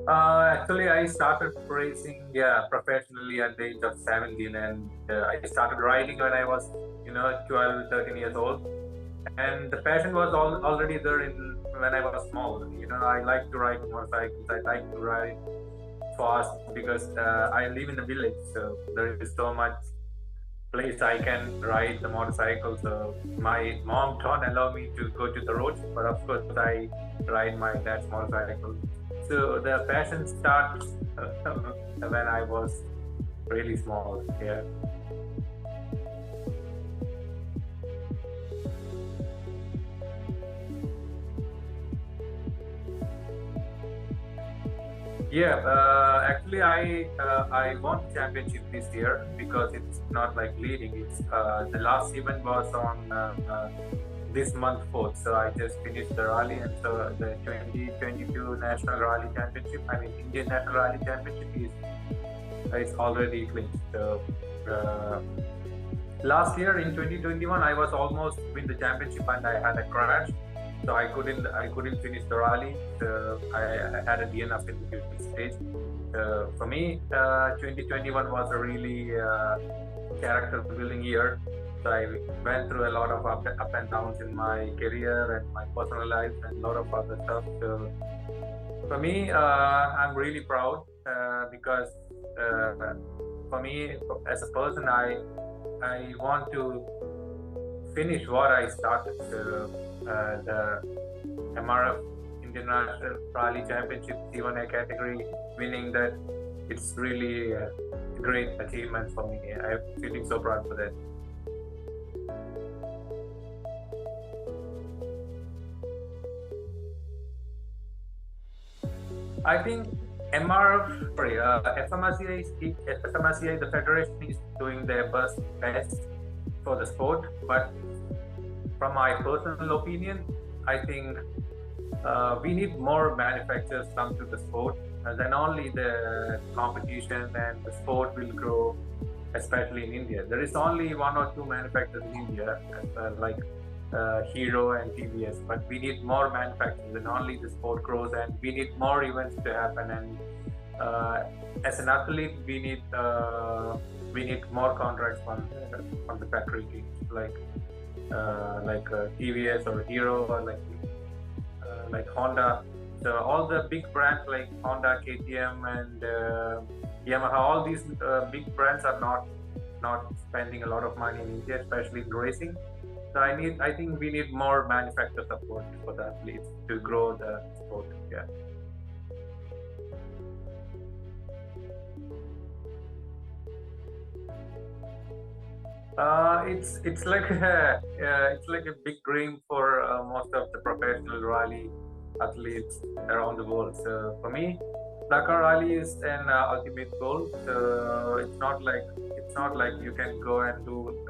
Actually, I started racing, yeah, professionally at the age of 17, and I started riding when I was, 12, 13 years old. And the passion was already there in when I was small. I like to ride motorcycles. I like to ride fast because I live in a village, so there is so much place I can ride the motorcycle. So my mom don't allow me to go to the roads, but of course I ride my dad's motorcycle. So the passion starts when I was really small. Yeah. Yeah, actually, I won championship this year because it's not like leading. It's the last event was on this month 4th, so I just finished the rally, and so the 2022 National Rally Championship, I mean Indian National Rally Championship is already clinched. So last year in 2021, I was almost win the championship, and I had a crash, so I couldn't finish the rally. So I had a DNF in the group stage. For me, 2021 was a really character building year. So I went through a lot of up and downs in my career and my personal life and a lot of other stuff. So for me, I'm really proud because for me as a person, I want to finish what I started. So the MRF International Rally Championship C1A category, winning that, it's really a great achievement for me. I'm feeling so proud for that. I think FMRCI, the federation is doing their best for the sport, but from my personal opinion, I think we need more manufacturers come to the sport, and then only the competition and the sport will grow, especially in India. There is only one or two manufacturers in India, like Hero and TVS, but we need more manufacturers, and only the sport grows, and we need more events to happen. And as an athlete, we need more contracts from the factory teams, like TVS or Hero or like Honda. So all the big brands like Honda, KTM, and Yamaha, all these big brands are not spending a lot of money in India, especially in racing. So I think we need more manufacturer support for the athletes to grow the sport. Yeah. It's like it's like a big dream for most of the professional rally athletes around the world. So for me, Dakar Rally is an ultimate goal. So it's not like you can go and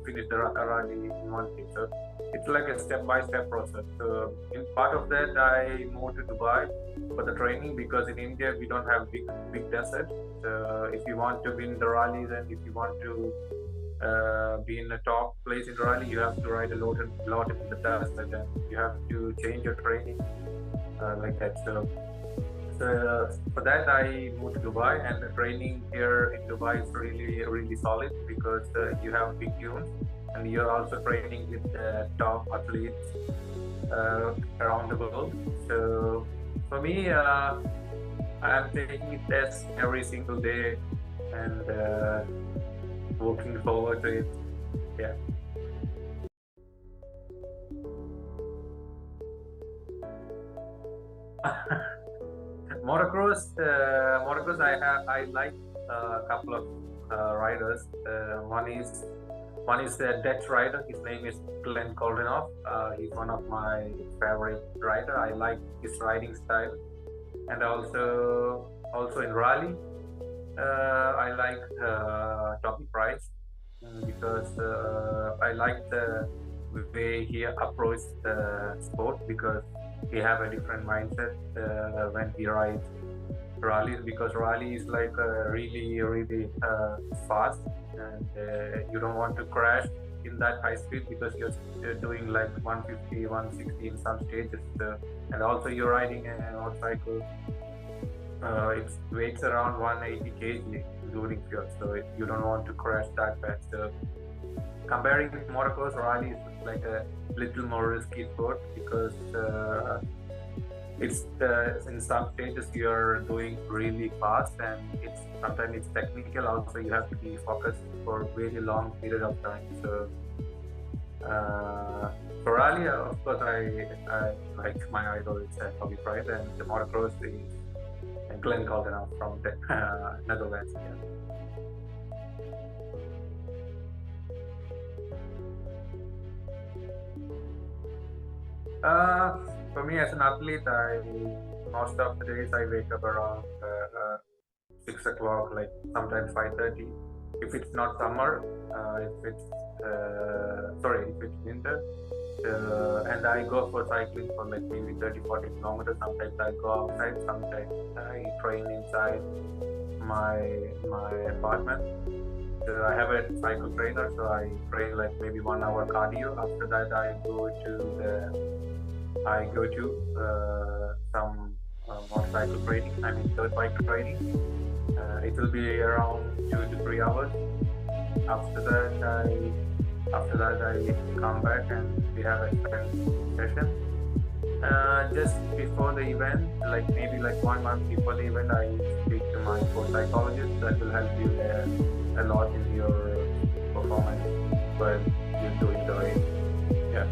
finish the rally in one day. So it's like a step-by-step process. So in part of that, I moved to Dubai for the training because in India we don't have big desert. So if you want to win the rallies and if you want to be in a top place in rally, you have to ride a lot in the dust, and then you have to change your training like that. So for that, I moved to Dubai, and the training here in Dubai is really really solid because you have big dunes, and you're also training with top athletes around the world. So for me, I'm taking it test every single day and looking forward to it. Yeah. Motocross. I like a couple of riders. One is the Dutch rider. His name is Glenn Koldenhoff. He's one of my favorite rider. I like his riding style, and also in rally, I like Tommy Price because I like the way he approached the sport because he have a different mindset when he rides rallies, because rally is like really really fast, and you don't want to crash in that high speed because you're doing like 150 160 in some stages, and also you're riding a motorcycle it weighs around 180 kg including fuel, so you don't want to crash that fast. So comparing with motocross, rally is like a little more risky sport because it's in some stages you are doing really fast, and sometimes it's technical. Also, you have to be focused for a very long period of time. So for rally, of course, I like my idol is Toby Price, and the motocross is Glenn Calderon from the Netherlands. Yeah. For me as an athlete, most of the days I wake up around 6 o'clock, like sometimes 5:30. If it's not summer, if it's winter, and I go for cycling for like maybe 30-40 kilometers. Sometimes I go outside, sometimes I train inside my apartment. So I have a cycle trainer, so I train like maybe 1 hour cardio. After that, I go to some motorcycle training. I mean dirt bike training. It will be around 2 to 3 hours. After that I come back and we have a strength session. Just before the event, like maybe like 1 month before the event, I speak to my sports psychologist. That will help you a lot in your performance while you're doing the race. Yeah.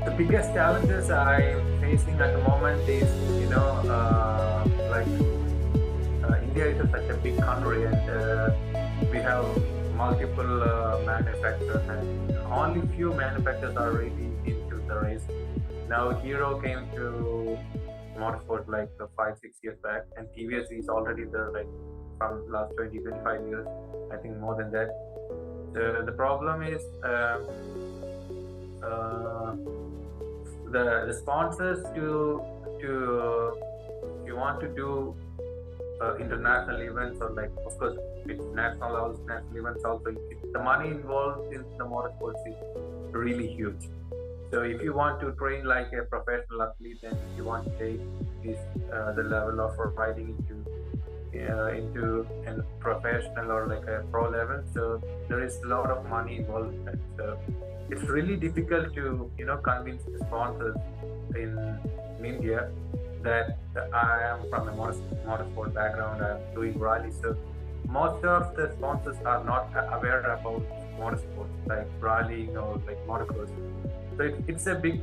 The biggest challenges I'm facing at the moment is, India is such a big country, and we have multiple manufacturers, and only few manufacturers are really into the race. Now Hero came to motorsport like 5-6 years back, and TVS is already there like from last 20-25 years, I think more than that. The problem is the sponsors to if you want to do international events, or like of course it's national events also, the money involved in the motorsports is really huge. So if you want to train like a professional athlete, and if you want to take the level of riding into a professional or like a pro level, so there is a lot of money involved in that. So it's really difficult to convince the sponsors in India that I am from a motorsport background, I'm doing rally. So most of the sponsors are not aware about motorsport like rallying or like motocross. So it's a big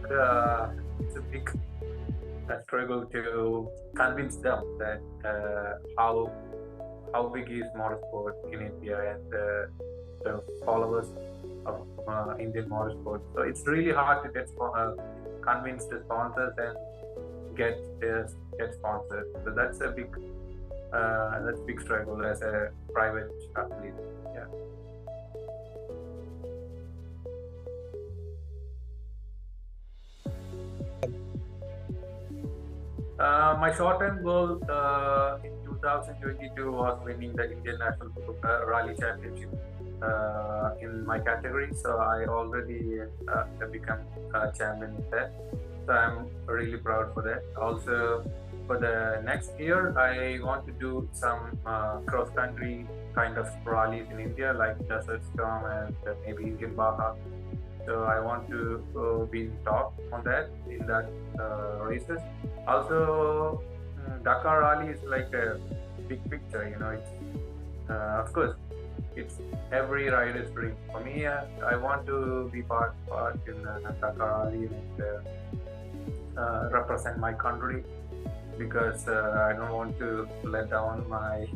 struggle to convince them that how big is motorsport in India, and the followers of Indian motorsport. So it's really hard to get convince the sponsors and get sponsored. So that's a big struggle as a private athlete. Yeah. My short-term goal in 2022 was winning the Indian National Rally Championship in my category. So I already have become champion in that. So I'm really proud for that. Also, for the next year, I want to do some cross-country kind of rallies in India, like Desert Storm and maybe Indian Baja. So I want to be in top on that in that races. Also, Dakar Rally is like a big picture. It's of course it's every rider's dream. For me, I want to be part in Dakar Rally and represent my country, because I don't want to let down my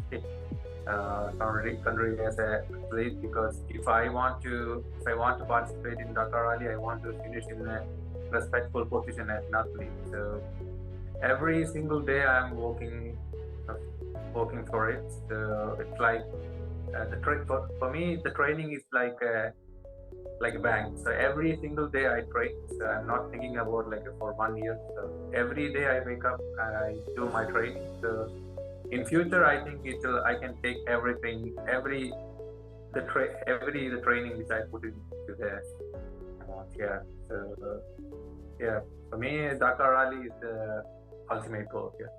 country as a athlete. Because if I want to participate in Dakar Rally, I want to finish in a respectful position as an athlete. So every single day I'm working for it. So it's like for me, the training is like a bank. So every single day I train. So I'm not thinking about for 1 year. So every day I wake up and I do my training. So in future, I think I can take everything, the training which I put into the month. Yeah. So yeah, for me, Dakar Rally is the ultimate goal here.